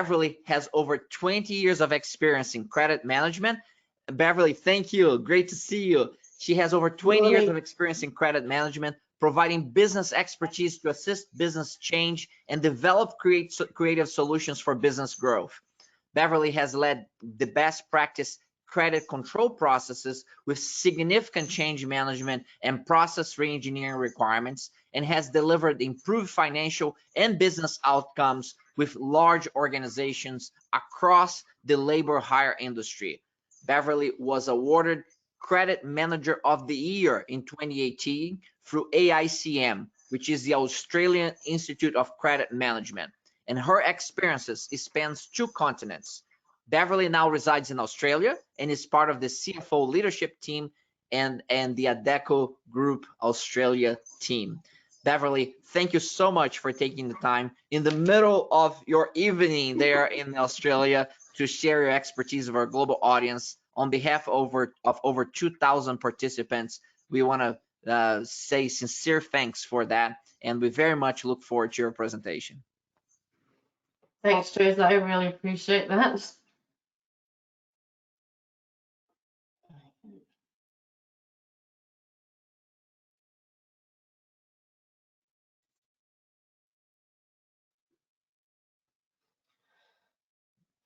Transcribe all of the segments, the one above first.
Beverley has over 20 years of experience in credit management. Beverley, thank you. Great to see you. She has over 20 years of experience in credit management, providing business expertise to assist business change and develop creative solutions for business growth. Beverley has led the best practice credit control processes with significant change management and process reengineering requirements, and has delivered improved financial and business outcomes with large organizations across the labor hire industry. Beverley was awarded Credit Manager of the Year in 2018 through AICM, which is the Australian Institute of Credit Management, and her experiences spans 2 continents. Beverley now resides in Australia and is part of the CFO leadership team and the Adecco Group Australia team. Beverley, thank you so much for taking the time in the middle of your evening there in Australia to share your expertise with our global audience. On behalf of over 2,000 participants, we want to say sincere thanks for that, and we very much look forward to your presentation. Thanks, Jose. I really appreciate that.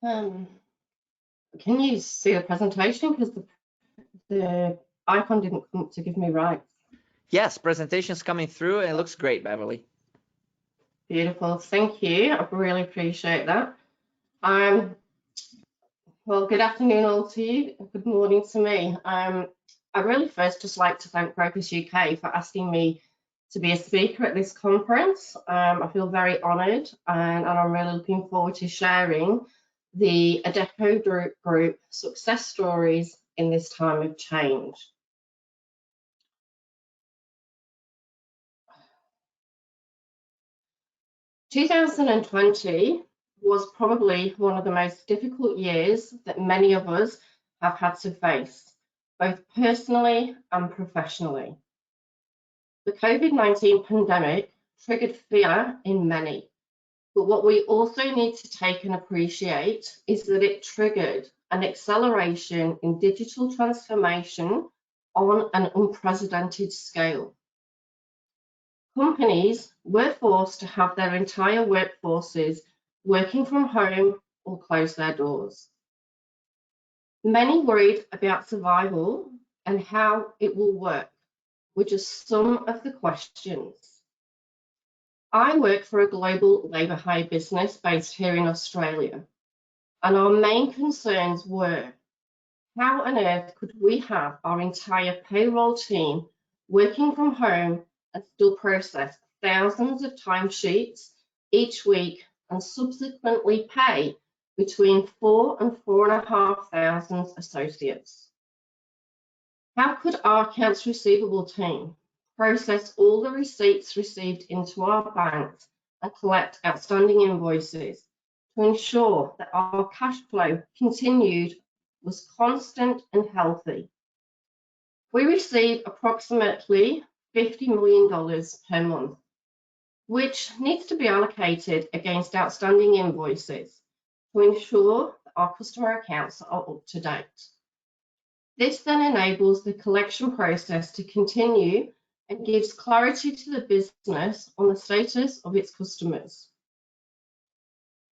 Can you see the presentation? Because the icon didn't come to give me right. Yes, presentation's coming through and it looks great, Beverley. Beautiful, thank you. I really appreciate that. Well, good afternoon all to you. Good morning to me. I really first just like to thank Proqis UK for asking me to be a speaker at this conference. I feel very honoured, and I'm really looking forward to sharing the Adecco Group success stories in this time of change. "2020 was probably one of the most difficult years that many of us have had to face, both personally and professionally. The COVID-19 pandemic triggered fear in many, but what we also need to take and appreciate is that it triggered an acceleration in digital transformation on an unprecedented scale. Companies were forced to have their entire workforces working from home or close their doors. Many worried about survival and how it will work, were just some of the questions. I work for a global labour hire business based here in Australia, and our main concerns were, how on earth could we have our entire payroll team working from home and still process thousands of timesheets each week and subsequently pay between 4,000 and 4,500 associates? How could our accounts receivable team process all the receipts received into our banks and collect outstanding invoices to ensure that our cash flow was constant and healthy? We receive approximately $50 million per month, which needs to be allocated against outstanding invoices to ensure that our customer accounts are up to date. This then enables the collection process to continue and gives clarity to the business on the status of its customers.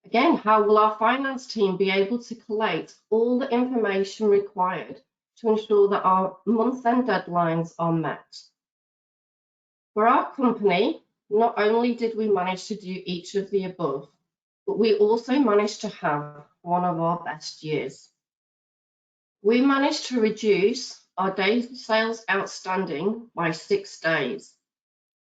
Again, how will our finance team be able to collate all the information required to ensure that our month-end deadlines are met? For our company, not only did we manage to do each of the above, but we also managed to have one of our best years. We managed to reduce our days sales outstanding by 6 days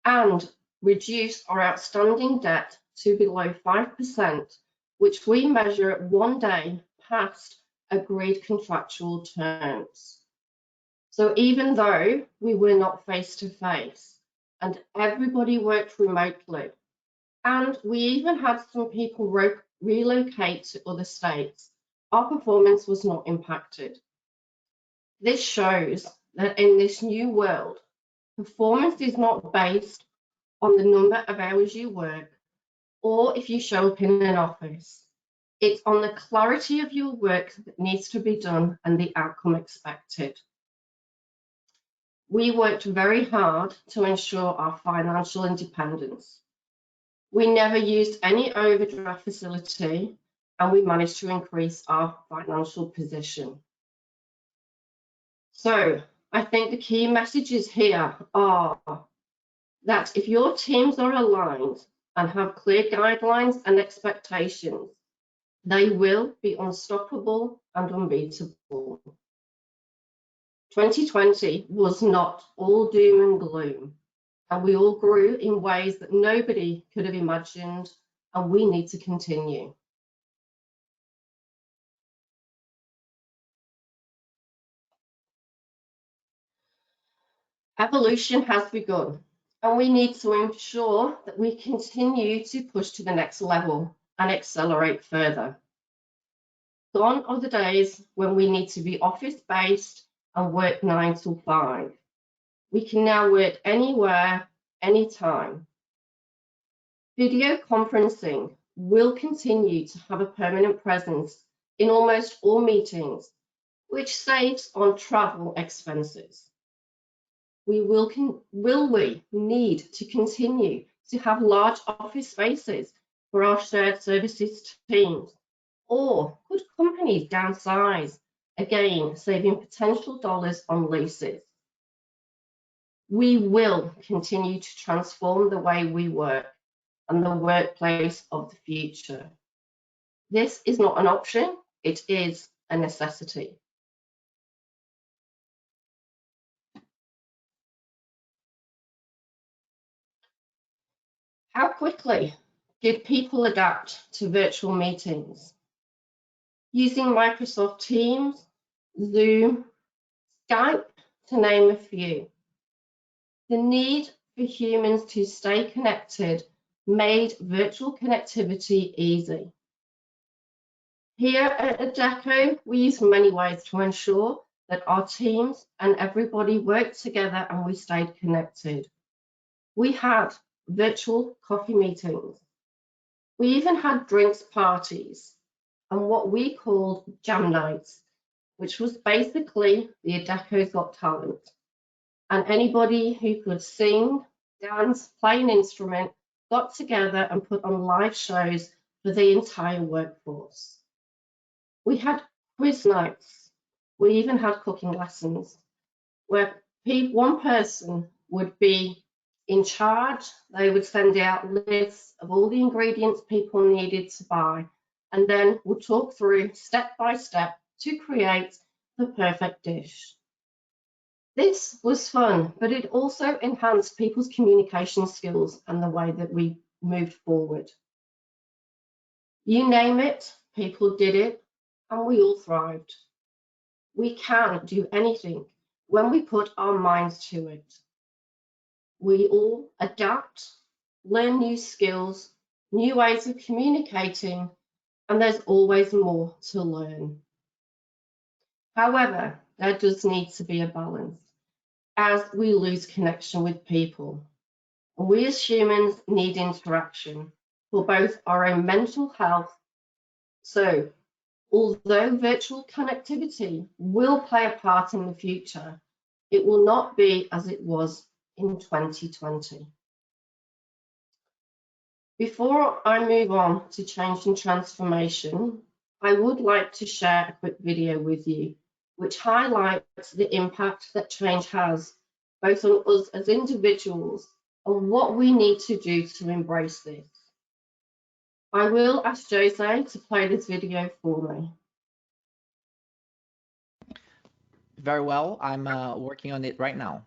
and reduce our outstanding debt to below 5%, which we measure at 1 day past agreed contractual terms. So even though we were not face-to-face and everybody worked remotely, and we even had some people relocate to other states, our performance was not impacted. This shows that in this new world, performance is not based on the number of hours you work or if you show up in an office. It's on the clarity of your work that needs to be done and the outcome expected. We worked very hard to ensure our financial independence. We never used any overdraft facility, and we managed to increase our financial position. So I think the key messages here are that if your teams are aligned and have clear guidelines and expectations, they will be unstoppable and unbeatable. 2020 was not all doom and gloom, and we all grew in ways that nobody could have imagined, and we need to continue. Evolution has begun, and we need to ensure that we continue to push to the next level and accelerate further. Gone are the days when we need to be office-based and work 9 to 5. We can now work anywhere, anytime. Video conferencing will continue to have a permanent presence in almost all meetings, which saves on travel expenses. Will we need to continue to have large office spaces for our shared services teams? Or could companies downsize, again, saving potential dollars on leases? We will continue to transform the way we work and the workplace of the future. This is not an option, it is a necessity. How quickly did people adapt to virtual meetings? Using Microsoft Teams, Zoom, Skype, to name a few. The need for humans to stay connected made virtual connectivity easy. Here at Adecco, we use many ways to ensure that our teams and everybody worked together and we stayed connected. We had virtual coffee meetings. We even had drinks parties and what we called jam nights, which was basically the Adecco's Got Talent. And anybody who could sing, dance, play an instrument, got together and put on live shows for the entire workforce. We had quiz nights. We even had cooking lessons where one person would be in charge. They would send out lists of all the ingredients people needed to buy and then would talk through step by step to create the perfect dish. This was fun, but it also enhanced people's communication skills and the way that we moved forward. You name it, people did it, and we all thrived. We can do anything when we put our minds to it. We all adapt, learn new skills, new ways of communicating, and there's always more to learn. However, there does need to be a balance as we lose connection with people. We as humans need interaction for both our own mental health. So, although virtual connectivity will play a part in the future, it will not be as it was in 2020. Before I move on to change and transformation, I would like to share a quick video with you which highlights the impact that change has both on us as individuals and what we need to do to embrace this. I will ask Jose to play this video for me. Very well, I'm working on it right now.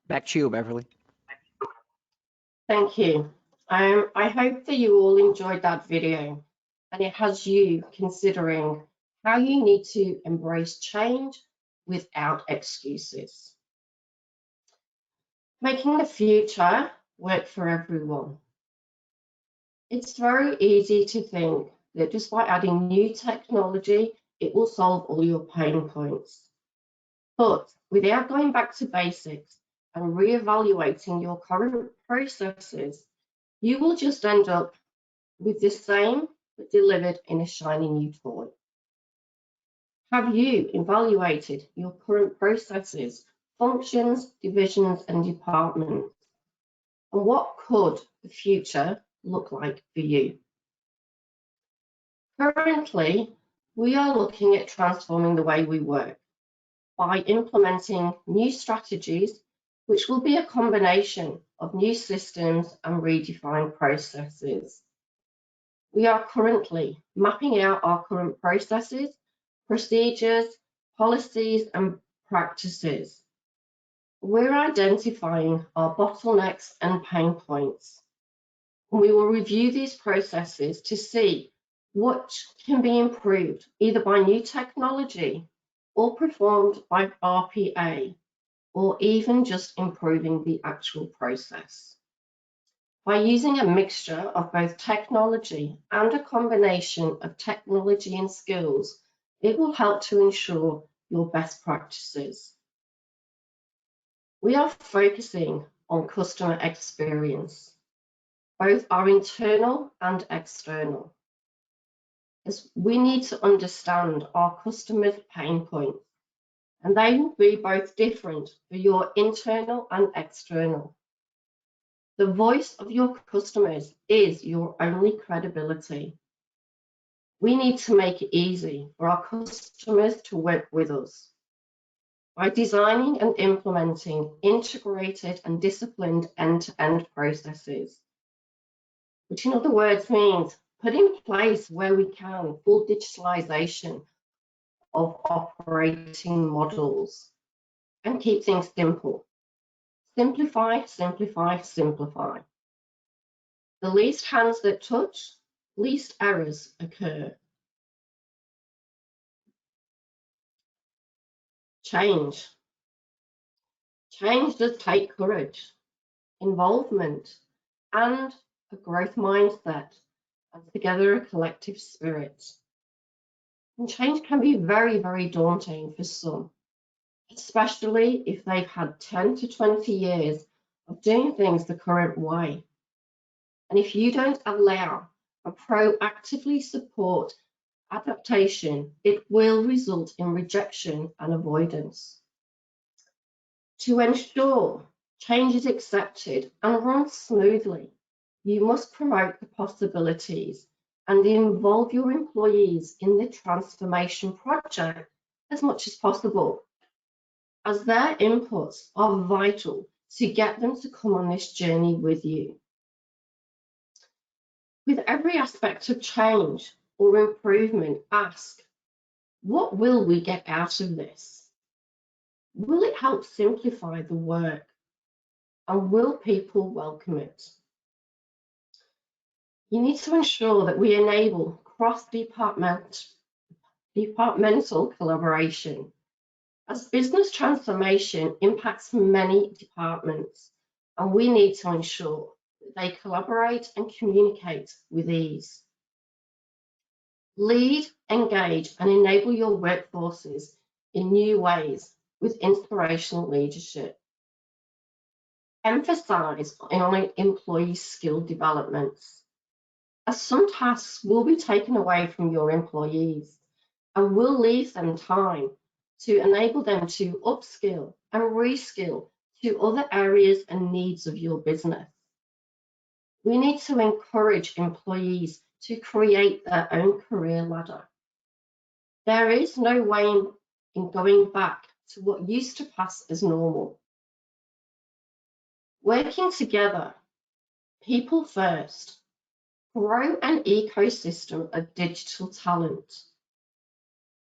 Back to you, Beverley. Thank you. I hope that you all enjoyed that video and it has you considering how you need to embrace change without excuses. Making the future work for everyone. It's very easy to think that just by adding new technology, it will solve all your pain points. But without going back to basics and reevaluating your current processes, you will just end up with the same but delivered in a shiny new toy. Have you evaluated your current processes, functions, divisions, and departments? And what could the future look like for you? Currently, we are looking at transforming the way we work by implementing new strategies, which will be a combination of new systems and redefined processes. We are currently mapping out our current processes, procedures, policies, and practices. We're identifying our bottlenecks and pain points. We will review these processes to see what can be improved either by new technology or performed by RPA, or even just improving the actual process. By using a mixture of both technology and a combination of technology and skills, it will help to ensure your best practices. We are focusing on customer experience. Both are internal and external, as we need to understand our customers' pain points, and they will be both different for your internal and external. The voice of your customers is your only credibility. We need to make it easy for our customers to work with us. By designing and implementing integrated and disciplined end-to-end processes, which in other words means put in place where we can full digitalization of operating models and keep things simple. Simplify, simplify, simplify. The least hands that touch, least errors occur. Change. Change does take courage, involvement, and a growth mindset, and together a collective spirit. And change can be very, very daunting for some, especially if they've had 10 to 20 years of doing things the current way. And if you don't allow and proactively support adaptation, it will result in rejection and avoidance. To ensure change is accepted and runs smoothly, you must promote the possibilities and involve your employees in the transformation project as much as possible, as their inputs are vital to get them to come on this journey with you. With every aspect of change or improvement, ask, what will we get out of this? Will it help simplify the work? And will people welcome it? You need to ensure that we enable cross-departmental collaboration, as business transformation impacts many departments, and we need to ensure that they collaborate and communicate with ease. Lead, engage, and enable your workforces in new ways with inspirational leadership. Emphasize on employee skill developments, as some tasks will be taken away from your employees and will leave them time to enable them to upskill and reskill to other areas and needs of your business. We need to encourage employees to create their own career ladder. There is no way in going back to what used to pass as normal. Working together, people first, grow an ecosystem of digital talent.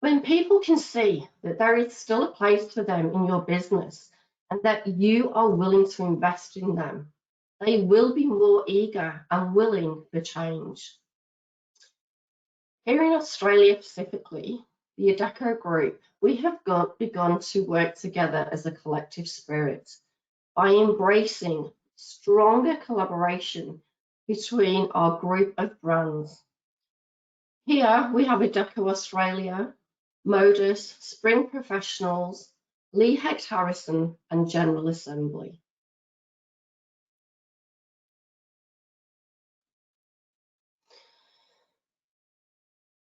When people can see that there is still a place for them in your business and that you are willing to invest in them, they will be more eager and willing for change. Here in Australia specifically, the Adecco Group, we have begun to work together as a collective spirit by embracing stronger collaboration between our group of brands. Here we have Adecco Australia, Modus, Spring Professionals, Lee Hecht Harrison and General Assembly.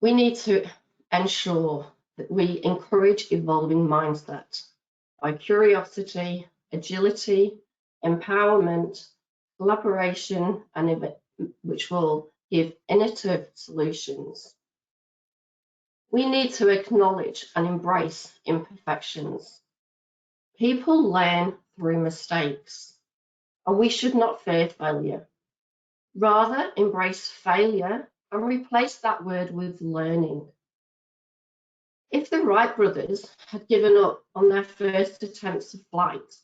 We need to ensure that we encourage evolving mindset by curiosity, agility, empowerment, collaboration, and which will give innovative solutions. We need to acknowledge and embrace imperfections. People learn through mistakes, and we should not fear failure. Rather, embrace failure and replace that word with learning. If the Wright brothers had given up on their first attempts of flight,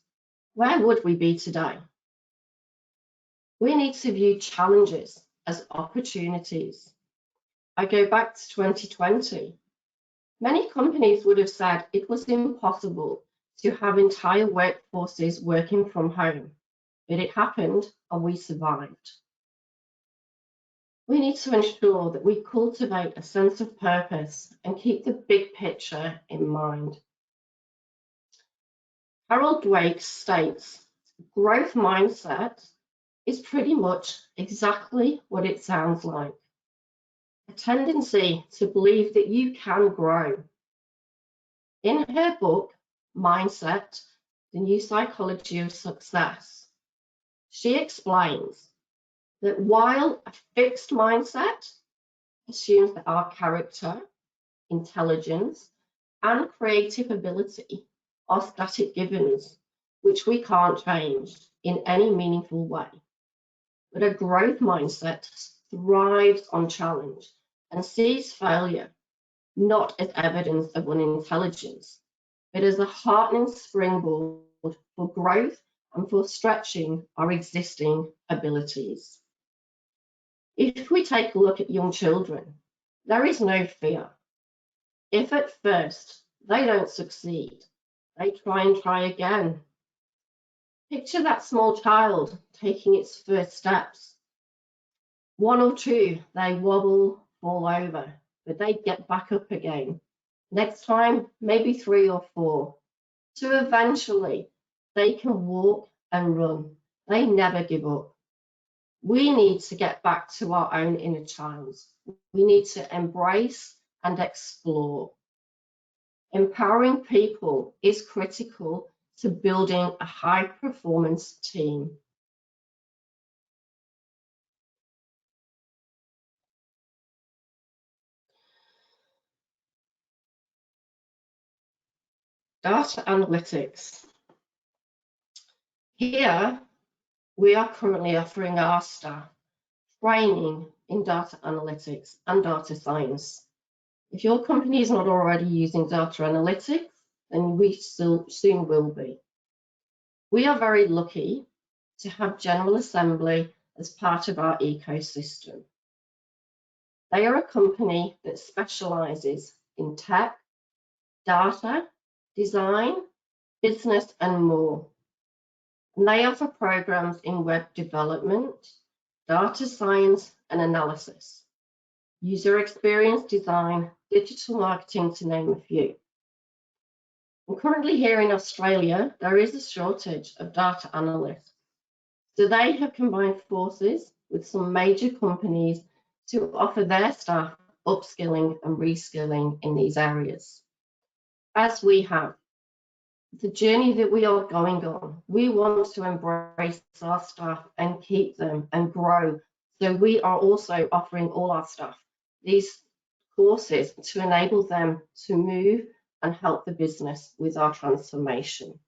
where would we be today? We need to view challenges as opportunities. I go back to 2020. Many companies would have said it was impossible to have entire workforces working from home, but it happened and we survived. We need to ensure that we cultivate a sense of purpose and keep the big picture in mind. Harold Dweck states, growth mindset is pretty much exactly what it sounds like. A tendency to believe that you can grow. In her book, Mindset, The New Psychology of Success, she explains that while a fixed mindset assumes that our character, intelligence, and creative ability are static givens, which we can't change in any meaningful way. But a growth mindset thrives on challenge and sees failure not as evidence of unintelligence, but as a heartening springboard for growth and for stretching our existing abilities. If we take a look at young children, there is no fear. If at first they don't succeed, they try again. Picture that small child taking its first steps. One or two, they wobble, fall over, but they get back up again. Next time, maybe 3 or 4. So eventually, they can walk and run. They never give up. We need to get back to our own inner child. We need to embrace and explore. Empowering people is critical to building a high-performance team. Data analytics. Here, we are currently offering our staff training in data analytics and data science. If your company is not already using data analytics, then we soon will be. We are very lucky to have General Assembly as part of our ecosystem. They are a company that specializes in tech, data, design, business, and more. And they offer programs in web development, data science and analysis, user experience design, digital marketing, to name a few. And currently here in Australia, there is a shortage of data analysts. So they have combined forces with some major companies to offer their staff upskilling and reskilling in these areas. As we have, the journey that we are going on, we want to embrace our staff and keep them and grow. So we are also offering all our staff these courses to enable them to move and help the business with our transformation.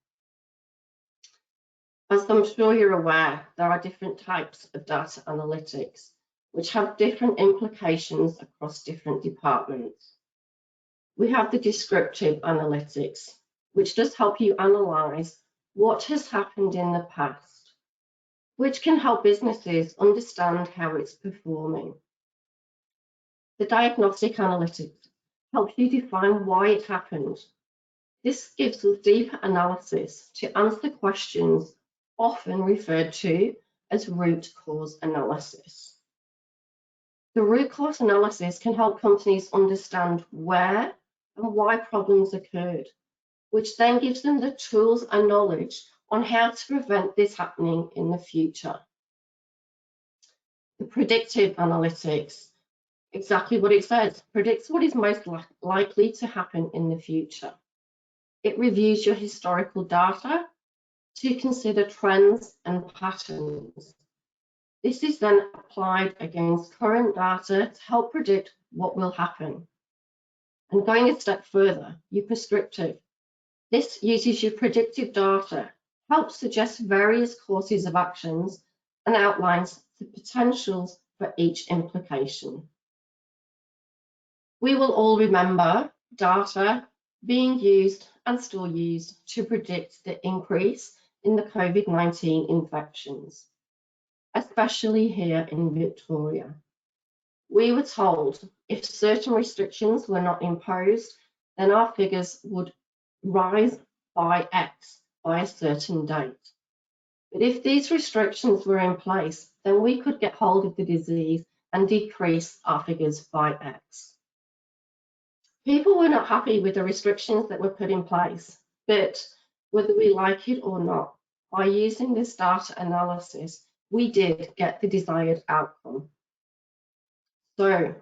As I'm sure you're aware, there are different types of data analytics, which have different implications across different departments. We have the descriptive analytics, which does help you analyze what has happened in the past, which can help businesses understand how it's performing. The diagnostic analytics helps you define why it happened. This gives us deeper analysis to answer questions often referred to as root cause analysis. The root cause analysis can help companies understand where and why problems occurred, which then gives them the tools and knowledge on how to prevent this happening in the future. The predictive analytics, exactly what it says, predicts what is most likely to happen in the future. It reviews your historical data to consider trends and patterns. This is then applied against current data to help predict what will happen. And going a step further, your prescriptive. This uses your predictive data, helps suggest various courses of actions, and outlines the potentials for each implication. We will all remember data being used and still used to predict the increase in the COVID-19 infections, especially here in Victoria. We were told if certain restrictions were not imposed, then our figures would rise by X by a certain date. But if these restrictions were in place, then we could get hold of the disease and decrease our figures by X. People were not happy with the restrictions that were put in place, but whether we like it or not, by using this data analysis, we did get the desired outcome. So,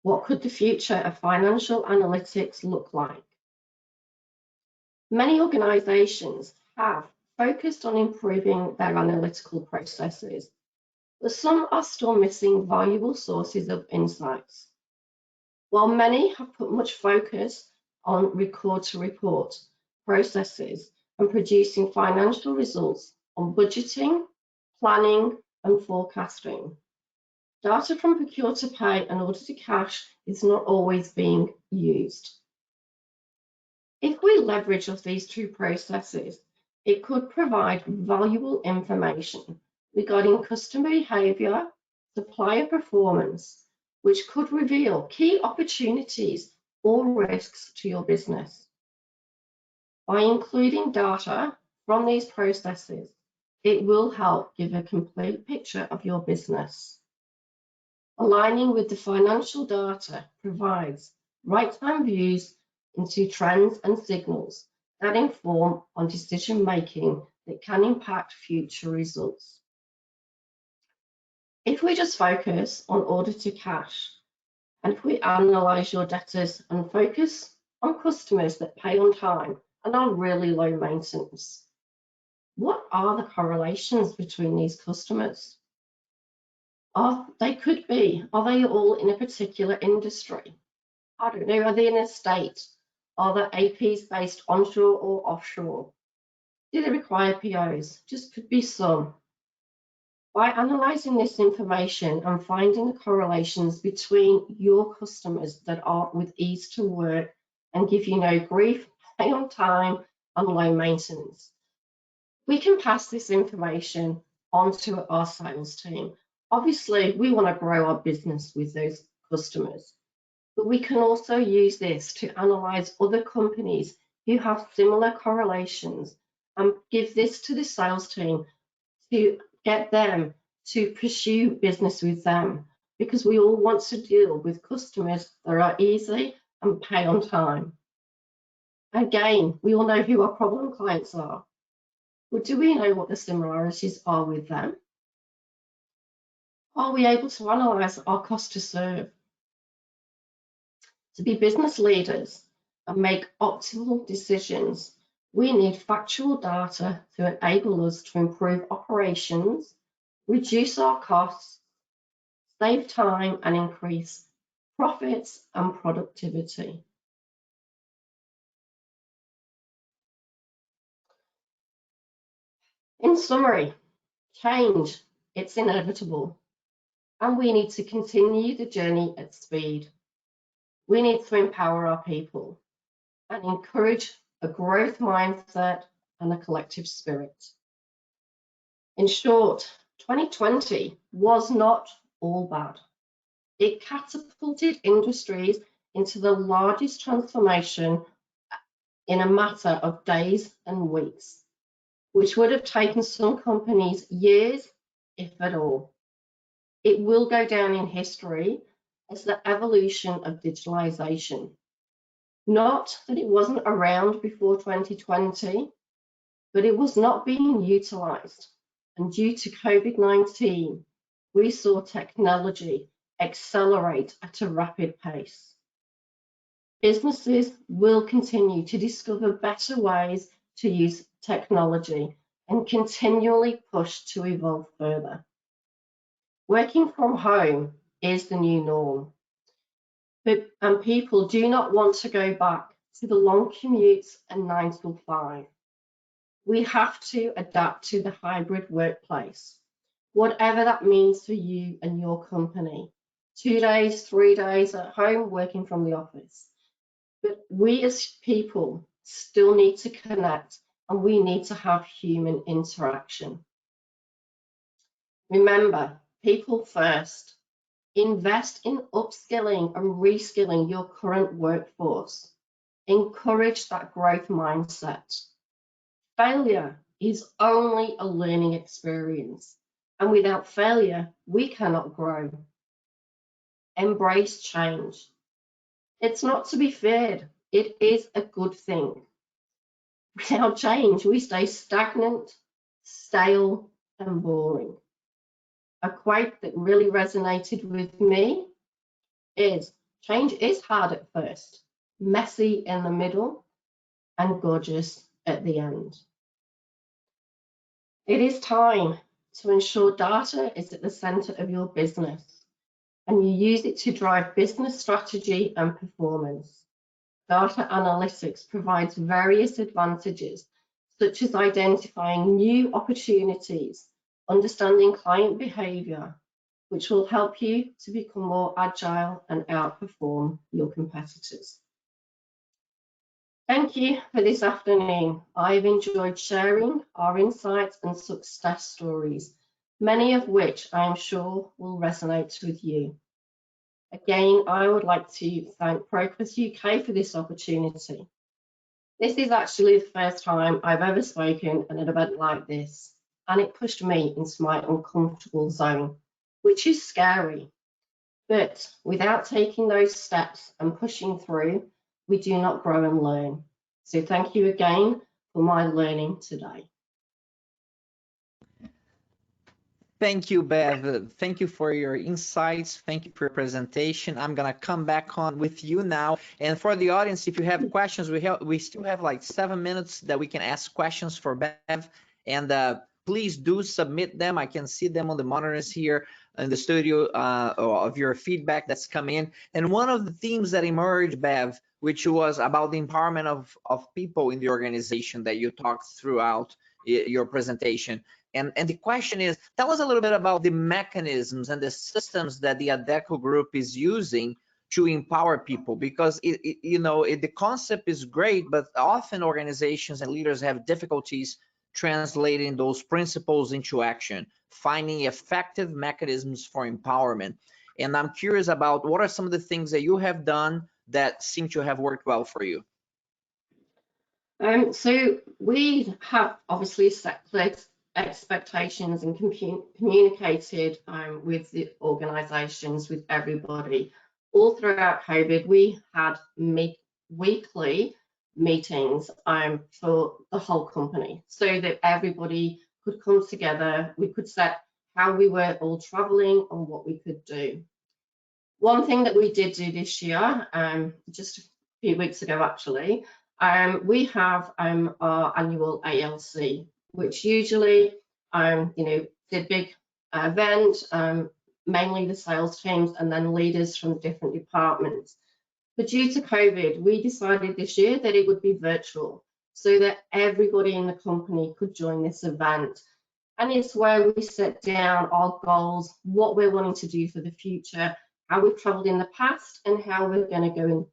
what could the future of financial analytics look like? Many organisations have focused on improving their analytical processes, but some are still missing valuable sources of insights. While many have put much focus on record-to-report processes and producing financial results on budgeting, planning, and forecasting, data from procure to pay and order to cash is not always being used. If we leverage off these two processes, it could provide valuable information regarding customer behaviour, supplier performance, which could reveal key opportunities or risks to your business. By including data from these processes, it will help give a complete picture of your business. Aligning with the financial data provides right-time views into trends and signals that inform on decision-making that can impact future results. If we just focus on order to cash, and if we analyse your debtors and focus on customers that pay on time and are really low maintenance, what are the correlations between these customers? Are they all in a particular industry? I don't know, are they in a state? Are the APs based onshore or offshore? Do they require POs? Just could be some. By analysing this information and finding the correlations between your customers that are with ease to work and give you no grief, pay on time, and low maintenance, we can pass this information onto our sales team. Obviously, we want to grow our business with those customers, but we can also use this to analyse other companies who have similar correlations and give this to the sales team to get them to pursue business with them, because we all want to deal with customers that are easy and pay on time. Again, we all know who our problem clients are, but do we know what the similarities are with them? Are we able to analyse our cost to serve? To be business leaders and make optimal decisions, we need factual data to enable us to improve operations, reduce our costs, save time, and increase profits and productivity. In summary, change, it's inevitable, and we need to continue the journey at speed. We need to empower our people and encourage a growth mindset and a collective spirit. In short, 2020 was not all bad. It catapulted industries into the largest transformation in a matter of days and weeks, which would have taken some companies years, if at all. It will go down in history as the evolution of digitalization. Not that it wasn't around before 2020, but it was not being utilized. And due to COVID-19, we saw technology accelerate at a rapid pace. Businesses will continue to discover better ways to use technology and continually push to evolve further. Working from home is the new norm, and people do not want to go back to the long commutes and 9 to 5. We have to adapt to the hybrid workplace, whatever that means for you and your company. 2 days, 3 days at home, working from the office. But we as people still need to connect, and we need to have human interaction. Remember, people first. Invest in upskilling and reskilling your current workforce. Encourage that growth mindset. Failure is only a learning experience, and without failure, we cannot grow. Embrace change. It's not to be feared. It is a good thing. Without change, we stay stagnant, stale, and boring. A quote that really resonated with me is, change is hard at first, messy in the middle, and gorgeous at the end. It is time to ensure data is at the center of your business and you use it to drive business strategy and performance. Data analytics provides various advantages, such as identifying new opportunities, understanding client behavior, which will help you to become more agile and outperform your competitors. Thank you for this afternoon. I've enjoyed sharing our insights and success stories, many of which I am sure will resonate with you. Again, I would like to thank Proqis UK for this opportunity. This is actually the first time I've ever spoken at an event like this, and it pushed me into my uncomfortable zone, which is scary. But without taking those steps and pushing through, we do not grow and learn. So thank you again for my learning today. Thank you, Bev. Thank you for your insights. Thank you for your presentation. I'm gonna come back on with you now. And for the audience, if you have questions, we still have like 7 minutes that we can ask questions for Bev. And please do submit them. I can see them on the monitors here in the studio of your feedback that's come in. And one of the themes that emerged, Bev, which was about the empowerment of people in the organization that you talked throughout your presentation. And the question is, tell us a little bit about the mechanisms and the systems that the Adecco Group is using to empower people, because the concept is great, but often organizations and leaders have difficulties translating those principles into action, finding effective mechanisms for empowerment. And I'm curious about what are some of the things that you have done that seem to have worked well for you? So we have obviously set expectations and communicated with the organisations, with everybody. All throughout COVID, we had weekly meetings for the whole company so that everybody could come together. We could set how we were all travelling and what we could do. One thing that we did do this year, just a few weeks ago actually, we have our annual ALC, which usually, the big event, mainly the sales teams and then leaders from different departments. But due to COVID, we decided this year that it would be virtual so that everybody in the company could join this event. And it's where we set down our goals, what we're wanting to do for the future, how we've travelled in the past, and how we're going to go in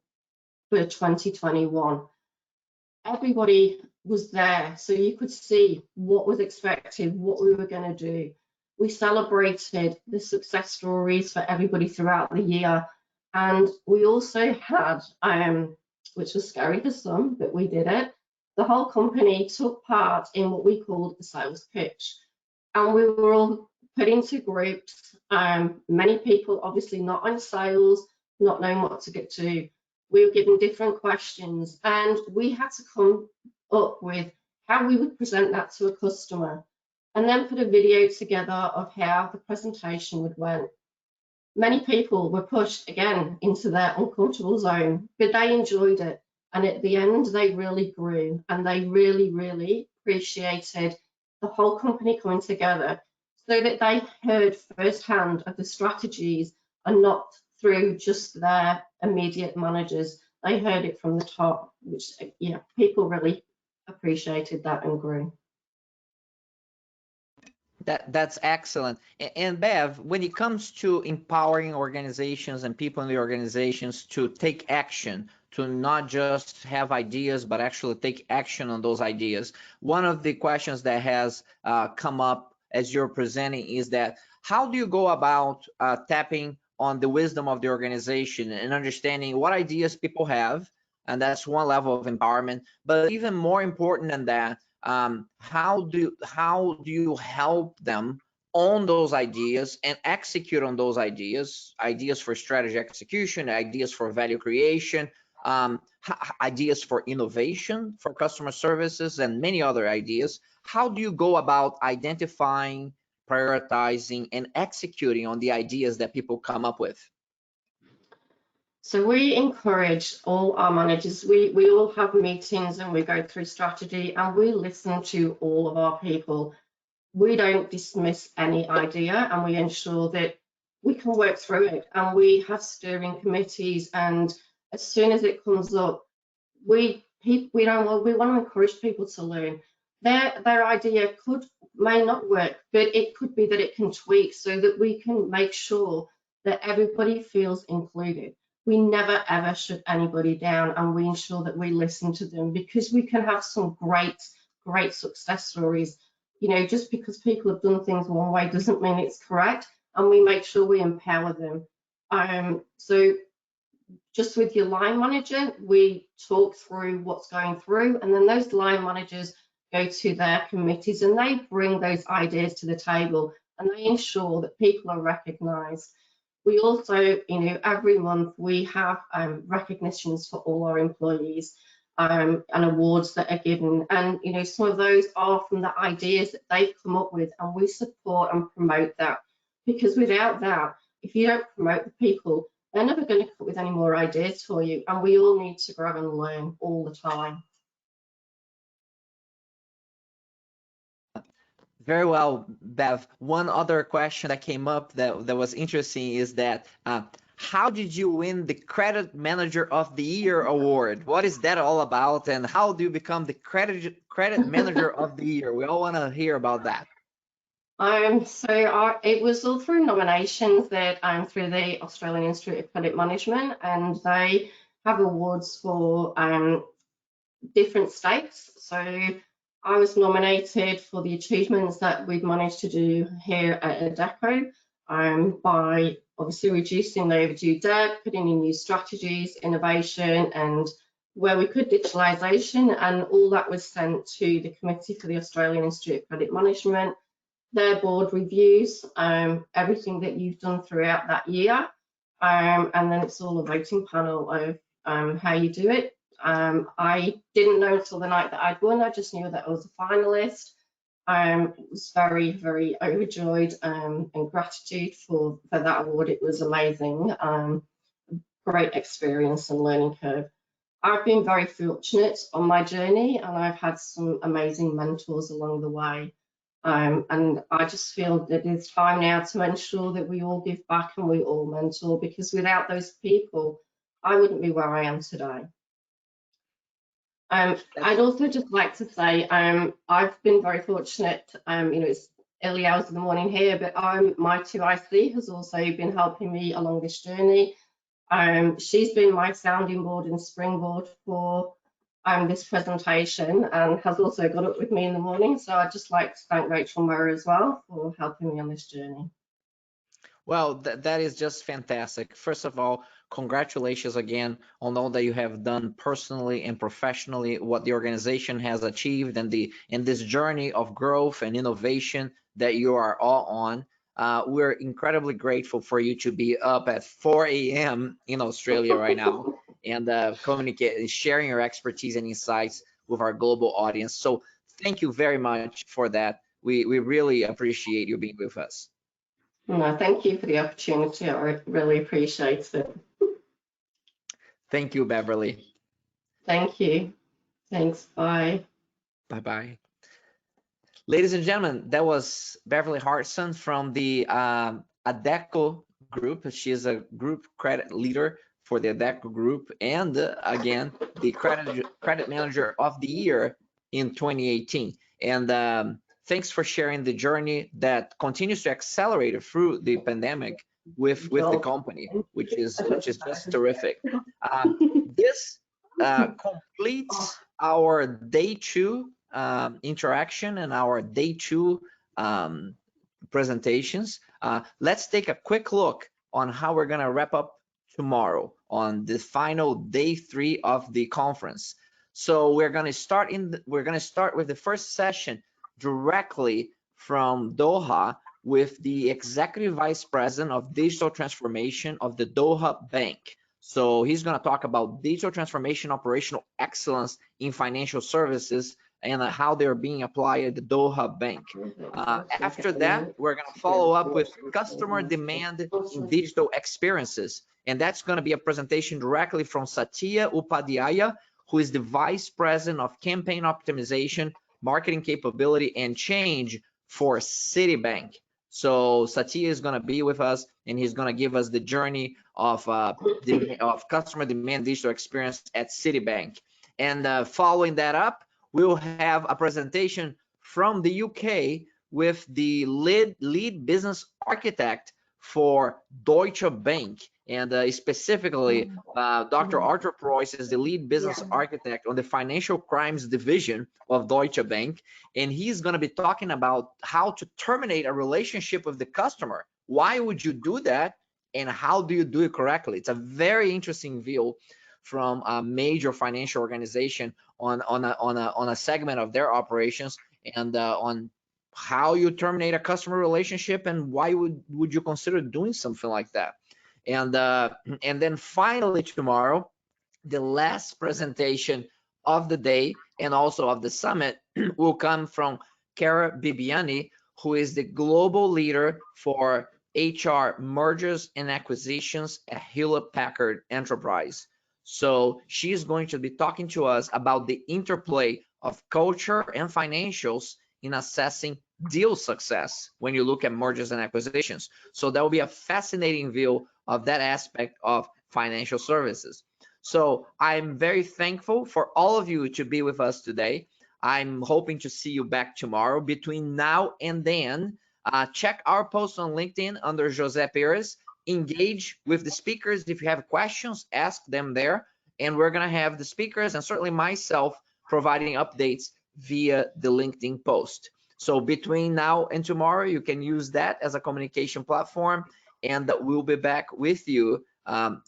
for 2021. Everybody was there, so you could see what was expected, what we were going to do. We celebrated the success stories for everybody throughout the year, and we also had, which was scary for some, but we did it, the whole company took part in what we called the sales pitch, and we were all put into groups, many people obviously not on sales, not knowing what to get to. We were given different questions, and we had to come up with how we would present that to a customer, and then put a video together of how the presentation would went. Many people were pushed again into their uncomfortable zone, but they enjoyed it, and at the end they really grew, and they really appreciated the whole company coming together, so that they heard firsthand of the strategies and not through just their immediate managers. They heard it from the top, which, yeah, people really appreciated that and grew. That's excellent. And Bev, when it comes to empowering organizations and people in the organizations to take action, to not just have ideas, but actually take action on those ideas, one of the questions that has come up as you're presenting is that how do you go about tapping on the wisdom of the organization and understanding what ideas people have? And that's one level of empowerment. But even more important than that, how do you help them own those ideas and execute on those ideas for strategy execution, ideas for value creation, ideas for innovation for customer services, and many other ideas? How do you go about identifying, prioritizing, and executing on the ideas that people come up with? So we encourage all our managers, we all have meetings and we go through strategy and we listen to all of our people. We don't dismiss any idea, and we ensure that we can work through it, and we have steering committees, and as soon as it comes up, we want to encourage people to learn. Their idea may not work, but it could be that it can tweak so that we can make sure that everybody feels included. We never ever shut anybody down, and we ensure that we listen to them, because we can have some great success stories. You know, just because people have done things one way doesn't mean it's correct, and we make sure we empower them. So just with your line manager, we talk through what's going through, and then those line managers go to their committees and they bring those ideas to the table, and they ensure that people are recognized. We also, you know, every month we have recognitions for all our employees and awards that are given. And, you know, some of those are from the ideas that they've come up with, and we support and promote that. Because without that, if you don't promote the people, they're never going to come up with any more ideas for you. And we all need to grow and learn all the time. Very well, Bev. One other question that came up that was interesting is that how did you win the Credit Manager of the Year award? What is that all about, and how do you become the Credit Manager of the Year? We all want to hear about that. It was all through nominations that through the Australian Institute of Credit Management, and they have awards for different states. So I was nominated for the achievements that we've managed to do here at Adecco by obviously reducing the overdue debt, putting in new strategies, innovation, and where we could, digitalisation, and all that was sent to the Committee for the Australian Institute of Credit Management. Their board reviews everything that you've done throughout that year, and then it's all a voting panel of how you do it. I didn't know until the night that I'd won. I just knew that I was a finalist. Was very overjoyed and gratitude for that award. It was amazing. Great experience and learning curve. I've been very fortunate on my journey, and I've had some amazing mentors along the way. And I just feel that it's time now to ensure that we all give back and we all mentor, because without those people, I wouldn't be where I am today. I'd also just like to say I've been very fortunate. You know, it's early hours of the morning here, but my 2IC has also been helping me along this journey. She's been my sounding board and springboard for this presentation and has also got up with me in the morning. So I'd just like to thank Rachel Murray as well for helping me on this journey. Well, that is just fantastic. First of all, congratulations again on all that you have done personally and professionally, what the organization has achieved, and this journey of growth and innovation that you are all on. We're incredibly grateful for you to be up at 4 a.m. in Australia right now and communicating, sharing your expertise and insights with our global audience. So thank you very much for that. We really appreciate you being with us. No, thank you for the opportunity. I really appreciate it. Thank you, Beverley. Thank you. Thanks. Bye. Bye-bye. Ladies and gentlemen, that was Beverley Hartsorn from the Adecco Group. She is a group credit leader for the Adecco Group, and again, the credit manager of the year in 2018. And thanks for sharing the journey that continues to accelerate through the pandemic with the company, which is just terrific. This completes our day 2 interaction and our day 2 presentations. Let's take a quick look on how we're going to wrap up tomorrow on the final day 3 of the conference. So we're going to start with the first session directly from Doha with the Executive Vice President of Digital Transformation of the Doha Bank. So he's going to talk about digital transformation, operational excellence in financial services, and how they're being applied at the Doha Bank. After that, we're going to follow up with customer demand in digital experiences. And that's going to be a presentation directly from Satya Upadhyaya, who is the Vice President of Campaign Optimization, Marketing Capability, and Change for Citibank. So Satya is going to be with us, and he's going to give us the journey of customer demand digital experience at Citibank. And following that up, we'll have a presentation from the UK with the lead business architect for Deutsche Bank. And specifically, Dr. Arthur Preuss is the lead business architect on the financial crimes division of Deutsche Bank. And he's going to be talking about how to terminate a relationship with the customer. Why would you do that? And how do you do it correctly? It's a very interesting view from a major financial organization on a segment of their operations, and on how you terminate a customer relationship and why would you consider doing something like that. And then finally tomorrow, the last presentation of the day and also of the summit will come from Cara Bibiani, who is the global leader for HR mergers and acquisitions at Hewlett Packard Enterprise. So she's going to be talking to us about the interplay of culture and financials in assessing deal success when you look at mergers and acquisitions. So that will be a fascinating view of that aspect of financial services. So I'm very thankful for all of you to be with us today. I'm hoping to see you back tomorrow. Between now and then, check our post on LinkedIn under José Perez. Engage with the speakers. If you have questions, ask them there. And we're going to have the speakers and certainly myself providing updates via the LinkedIn post. So between now and tomorrow, you can use that as a communication platform, and we'll be back with you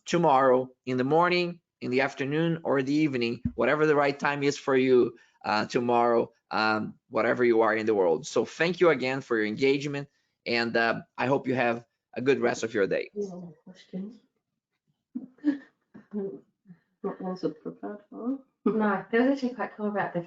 tomorrow in the morning, in the afternoon, or the evening, whatever the right time is for you tomorrow, whatever you are in the world. So thank you again for your engagement, and I hope you have a good rest of your day. Not ones I've prepared for. No, those are actually quite cool about the